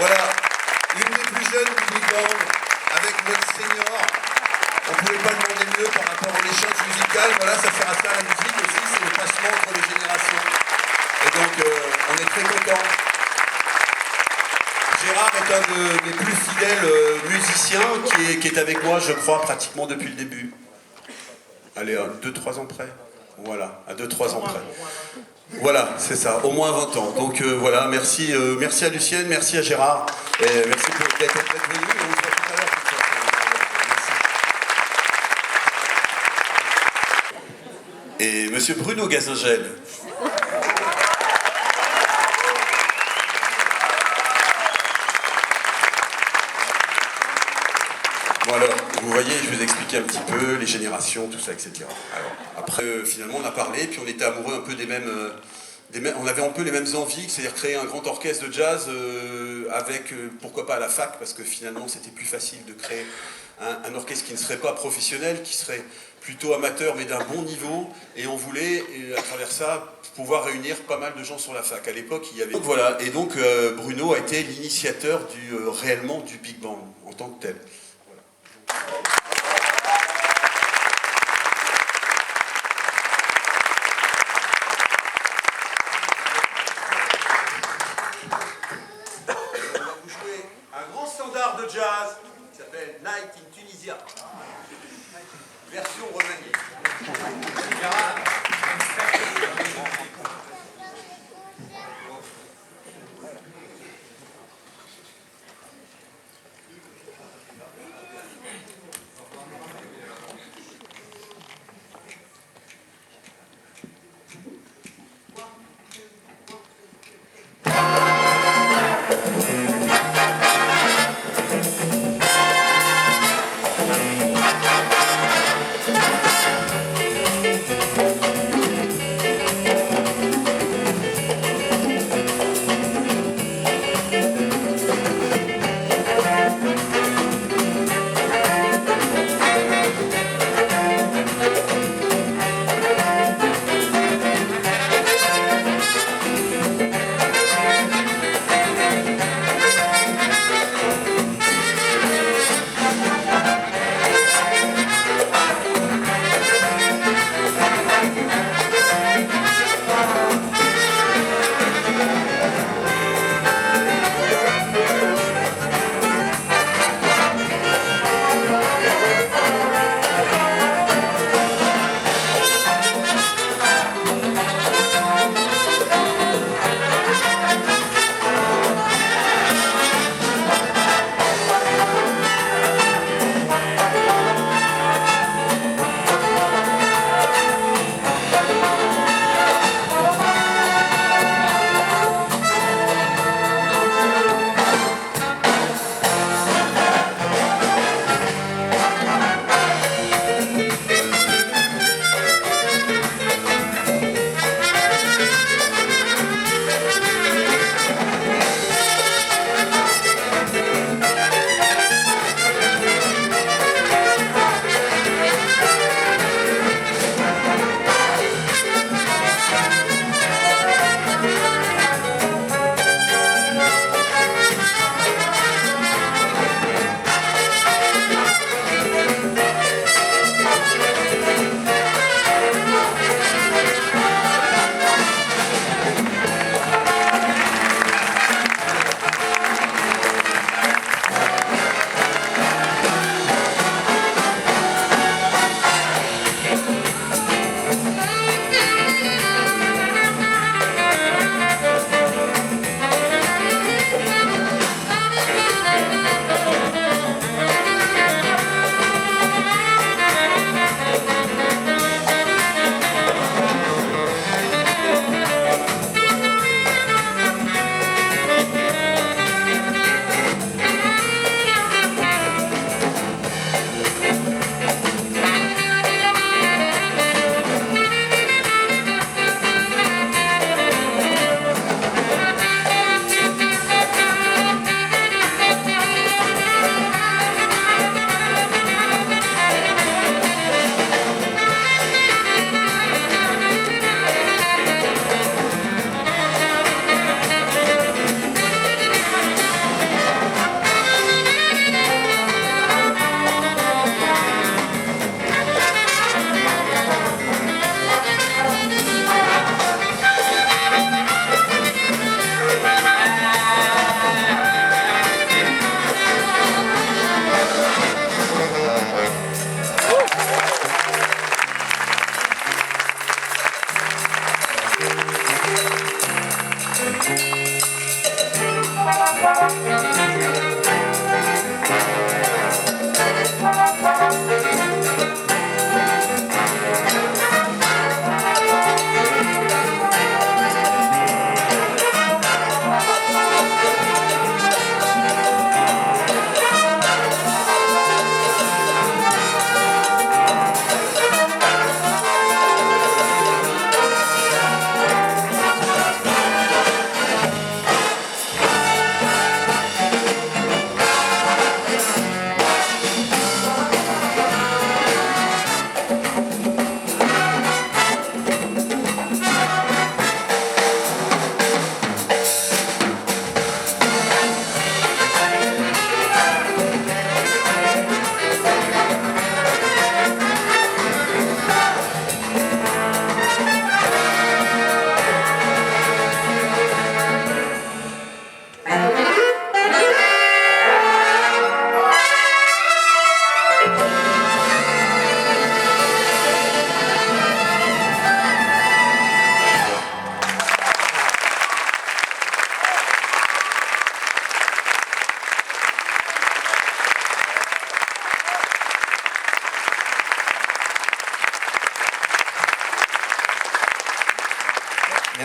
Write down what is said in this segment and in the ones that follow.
Voilà, une des plus jeunes du Big Bang, avec notre senior. On ne pouvait pas demander mieux par rapport aux échanges musicales. Voilà, ça sert à ça la musique aussi, c'est le passement entre les générations. Et donc, on est très contents. Gérard est un des plus fidèles musiciens qui est avec moi, je crois, pratiquement depuis le début. Allez, à 2-3 ans près. Voilà, à 2-3 ans près. Voilà, c'est ça, au moins 20 ans. Donc voilà, merci, merci à Lucienne, merci à Gérard, et merci d'être venu. On se voit tout à l'heure. Merci. Et monsieur Bruno Gazingel. Bon alors, vous voyez, je vous ai expliqué un petit peu les générations, tout ça, etc. Alors, après, finalement, on a parlé, puis on était amoureux un peu on avait un peu les mêmes envies, c'est-à-dire créer un grand orchestre de jazz avec, pourquoi pas à la fac, parce que finalement, c'était plus facile de créer un orchestre qui ne serait pas professionnel, qui serait plutôt amateur, mais d'un bon niveau, et on voulait, à travers ça, pouvoir réunir pas mal de gens sur la fac. À l'époque, il y avait... Donc voilà, et donc Bruno a été l'initiateur réellement du Big Bang, en tant que tel. De jazz qui s'appelle Night in Tunisia, version remaniée.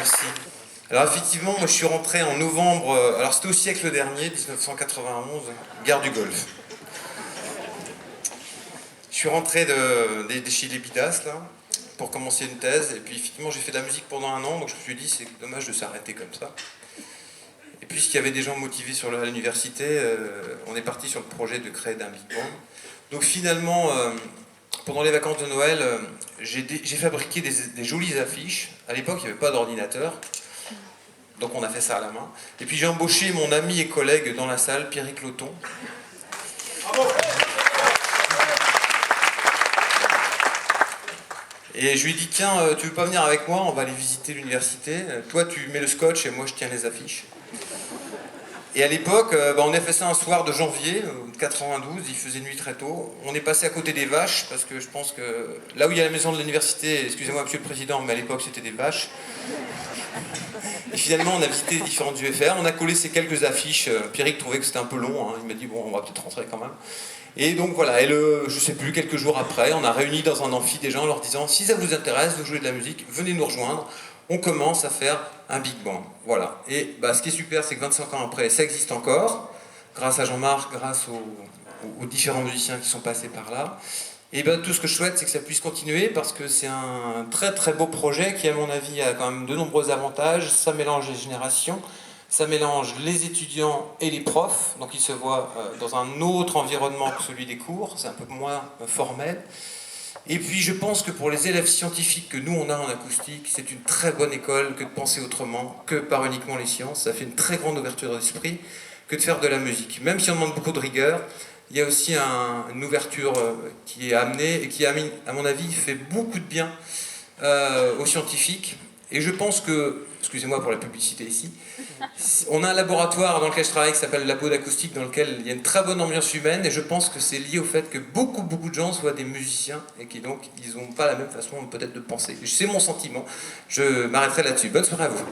merci. Alors effectivement, moi je suis rentré en novembre, alors c'était au siècle dernier, 1991, guerre du Golfe. Je suis rentré de chez les Bidas, là, pour commencer une thèse, et puis effectivement j'ai fait de la musique pendant un an, donc je me suis dit c'est dommage de s'arrêter comme ça. Et puisqu'il y avait des gens motivés à l'université, on est parti sur le projet de créer d'un big band. Donc finalement, pendant les vacances de Noël, j'ai fabriqué des jolies affiches. À l'époque, il n'y avait pas d'ordinateur, donc on a fait ça à la main. Et puis j'ai embauché mon ami et collègue dans la salle, Pierrick Loton. Bravo. Et je lui ai dit, tiens, tu veux pas venir avec moi, on va aller visiter l'université. Toi, tu mets le scotch et moi, je tiens les affiches. Et à l'époque, on a fait ça un soir de janvier 92, il faisait nuit très tôt. On est passé à côté des vaches, parce que je pense que là où il y a la maison de l'université, excusez-moi monsieur le président, mais à l'époque c'était des vaches. Et finalement on a visité différentes UFR, on a collé ces quelques affiches. Pierrick trouvait que c'était un peu long, hein. Il m'a dit bon on va peut-être rentrer quand même. Et donc voilà, et je sais plus, quelques jours après, on a réuni dans un amphi des gens en leur disant si ça vous intéresse de jouer de la musique, venez nous rejoindre. On commence à faire un big band. Voilà. Et ce qui est super, c'est que 25 ans après, ça existe encore, grâce à Jean-Marc, grâce aux différents musiciens qui sont passés par là. Et tout ce que je souhaite, c'est que ça puisse continuer, parce que c'est un très très beau projet qui, à mon avis, a quand même de nombreux avantages. Ça mélange les générations, ça mélange les étudiants et les profs, donc ils se voient dans un autre environnement que celui des cours, c'est un peu moins formel. Et puis je pense que pour les élèves scientifiques que nous on a en acoustique, c'est une très bonne école que de penser autrement, que par uniquement les sciences. Ça fait une très grande ouverture d'esprit que de faire de la musique. Même si on demande beaucoup de rigueur, il y a aussi une ouverture qui est amenée et qui, à mon avis, fait beaucoup de bien aux scientifiques. Et je pense que, excusez-moi pour la publicité ici, on a un laboratoire dans lequel je travaille qui s'appelle le Labo d'acoustique, dans lequel il y a une très bonne ambiance humaine, et je pense que c'est lié au fait que beaucoup de gens soient des musiciens et qui donc ils n'ont pas la même façon peut-être de penser. C'est mon sentiment. Je m'arrêterai là-dessus. Bonne soirée à vous.